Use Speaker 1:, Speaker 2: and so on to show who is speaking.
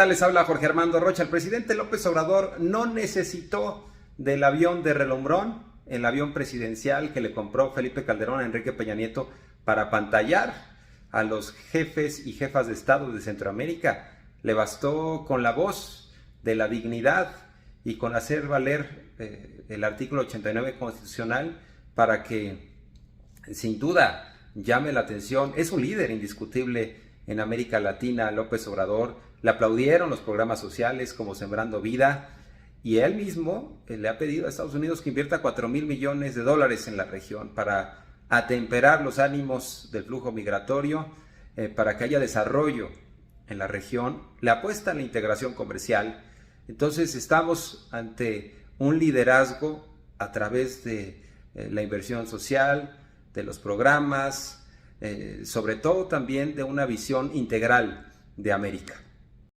Speaker 1: Les habla Jorge Armando Rocha. El presidente López Obrador no necesitó del avión de relumbrón, el avión presidencial que le compró Felipe Calderón a Enrique Peña Nieto para apantallar a los jefes y jefas de Estado de Centroamérica. Le bastó con la voz de la dignidad y con hacer valer el artículo 89 constitucional para que, sin duda, llame la atención. Es un líder indiscutible en América Latina, López Obrador. Le aplaudieron los programas sociales como Sembrando Vida, y él mismo le ha pedido a Estados Unidos que invierta $4,000 millones en la región para atemperar los ánimos del flujo migratorio, para que haya desarrollo en la región. Le apuesta a la integración comercial. Entonces estamos ante un liderazgo a través de la inversión social, de los programas, sobre todo también de una visión integral de América.